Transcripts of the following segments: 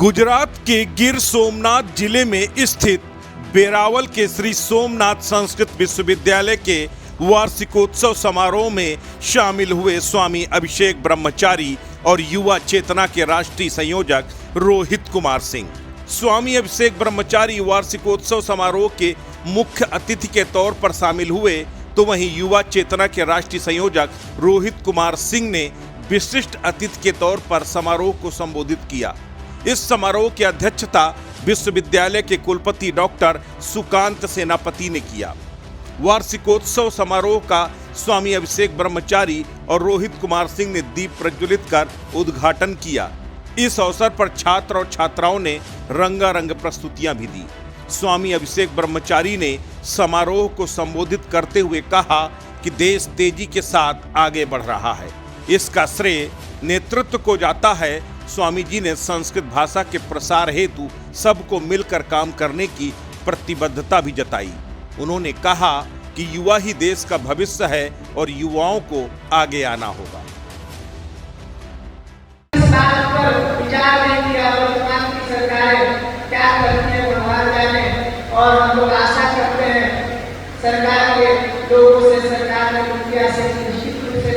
गुजरात के गिर सोमनाथ जिले में स्थित वेरावल के श्री सोमनाथ संस्कृत विश्वविद्यालय के वार्षिकोत्सव समारोह में शामिल हुए स्वामी अभिषेक ब्रह्मचारी और युवा चेतना के राष्ट्रीय संयोजक रोहित कुमार सिंह। स्वामी अभिषेक ब्रह्मचारी वार्षिकोत्सव समारोह के मुख्य अतिथि के तौर पर शामिल हुए, तो वहीं युवा चेतना के राष्ट्रीय संयोजक रोहित कुमार सिंह ने विशिष्ट अतिथि के तौर पर समारोह को संबोधित किया। इस समारोह की अध्यक्षता विश्वविद्यालय के कुलपति डॉक्टर सुकांत सेनापति ने किया। वार्षिकोत्सव समारोह का स्वामी अभिषेक ब्रह्मचारी और रोहित कुमार सिंह ने दीप प्रज्वलित कर उद्घाटन किया। इस अवसर पर छात्र और छात्राओं ने रंगारंग प्रस्तुतियां भी दी। स्वामी अभिषेक ब्रह्मचारी ने समारोह को संबोधित करते हुए कहा कि देश तेजी के साथ आगे बढ़ रहा है, इसका श्रेय नेतृत्व को जाता है। स्वामी जी ने संस्कृत भाषा के प्रसार हेतु सबको मिलकर काम करने की प्रतिबद्धता भी जताई। उन्होंने कहा कि युवा ही देश का भविष्य है और युवाओं को आगे आना होगा। इस बात पर विचार नहीं किया वर्तमान की सरकारें क्या करती है भगवान जाने, और हम लोग आशा करते हैं सरकार के लोगों से, सरकार ने मुखिया से निश्चित रूप से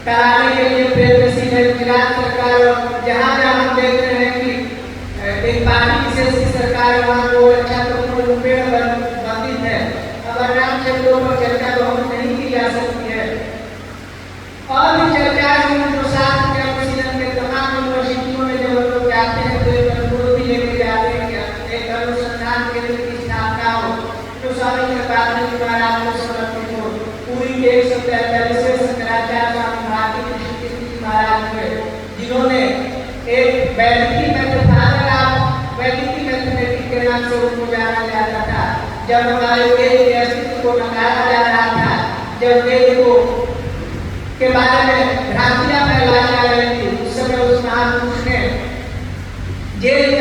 कराने के लिए प्रयत्नशील है गुजरात सरकार। और जहाँ जहाँ हम देख रहे हैं कि एक पार्टी विशेष की सरकार है, वहाँ वो अच्छा तो रूपेण बंदित है। अगर नाम शब्दों पर चर्चा तो हम नहीं की जा सकती है। और भी चर्चा प्रसाद के अनुशीलन में तमाम यूनिवर्सिटियों में जब हम लोग जाते हैं तो एक अनुरोध भी लेके जाते हैं कि एक अनुसंधान केंद्र की स्थापना हो जो स्वामी कृपानंद महाराज को समर्पित हो। पूरी के 143वें शंकराचार्य स्वामी भारती कृष्ण महाराज हुए, जिन्होंने एक वैदिक मैथमेटिक्स के नाम से उनको जाना जाता था। जब हमारे वेद के अस्तित्व को नकारा जा रहा था, जब वेद को के बारे में भ्रांतियां फैलाई जा रही थी, उस समय उस महापुरुष ने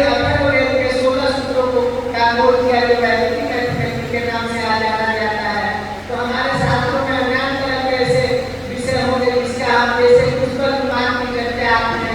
अथर्ववेद के 16 सूत्रों को कानून किया जो वैदिक मैथमेटिक्स के नाम से आ जाना जाता है। तो हमारे शास्त्रों में अज्ञान तरह के ऐसे विषय होंगे जिसका हम जैसे पुस्तक मान की चर्चा आती है।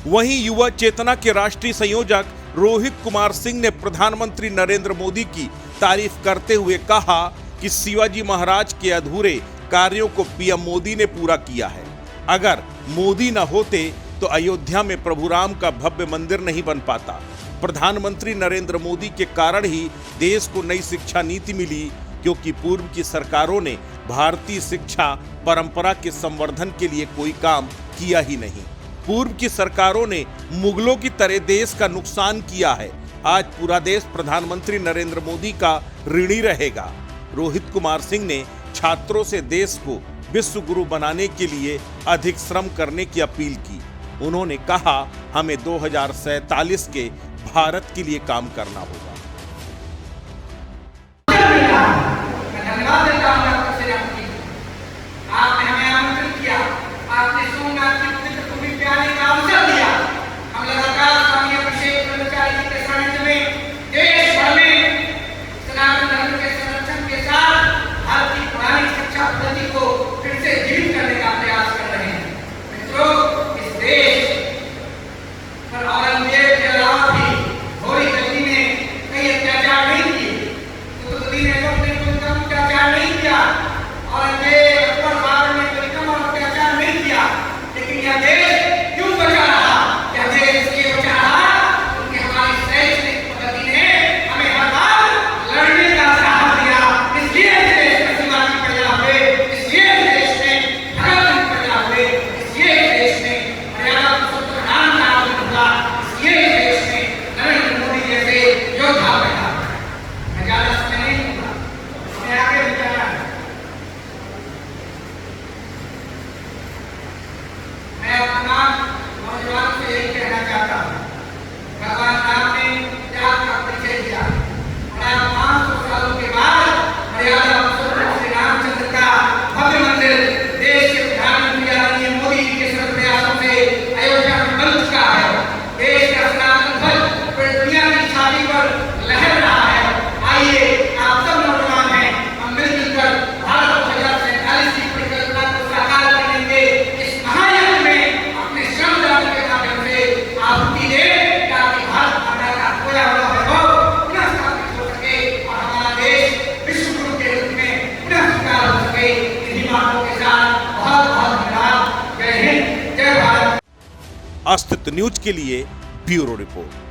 वहीं युवा चेतना के राष्ट्रीय संयोजक रोहित कुमार सिंह ने प्रधानमंत्री नरेंद्र मोदी की तारीफ करते हुए कहा कि शिवाजी महाराज के अधूरे कार्यों को पीएम मोदी ने पूरा किया है। अगर मोदी न होते तो अयोध्या में प्रभु राम का भव्य मंदिर नहीं बन पाता। प्रधानमंत्री नरेंद्र मोदी के कारण ही देश को नई शिक्षा नीति मिली, क्योंकि पूर्व की सरकारों ने भारतीय शिक्षा परंपरा के संवर्धन के लिए कोई काम किया ही नहीं। पूर्व की सरकारों ने मुगलों की तरह देश का नुकसान किया है। आज पूरा देश प्रधानमंत्री नरेंद्र मोदी का ऋणी रहेगा। रोहित कुमार सिंह ने छात्रों से देश को विश्व गुरु बनाने के लिए अधिक श्रम करने की अपील की। उन्होंने कहा, हमें 2047 के भारत के लिए काम करना होगा। आपने हमें आमंत्रित किया, आपने सोमनाथ की पवित्र भूमि पे आने का अवसर दिया। हम लगातार स्वामी अभिषेक ब्रह्मचारी जी के सानिध्य में देश भर में सनातन धर्म के संरक्षण के साथ भारत की पुरानी शिक्षा पद्धति को फिर से जीवित करने का प्रयास कर रहे हैं। मित्रों, इस देश पर औरंगजेब के अलावा भी घोड़ी गद्दी ने कई अत्याचार नहीं किए, कुतुबुद्दीन ऐबक ने कोई कम अत्याचार नहीं किया, औरंगजेब अकबर बाबर ने कोई कम अत्याचार नहीं किया, लेकिन यह देश क्यों बचा अस्तित्व न्यूज के लिए ब्यूरो रिपोर्ट।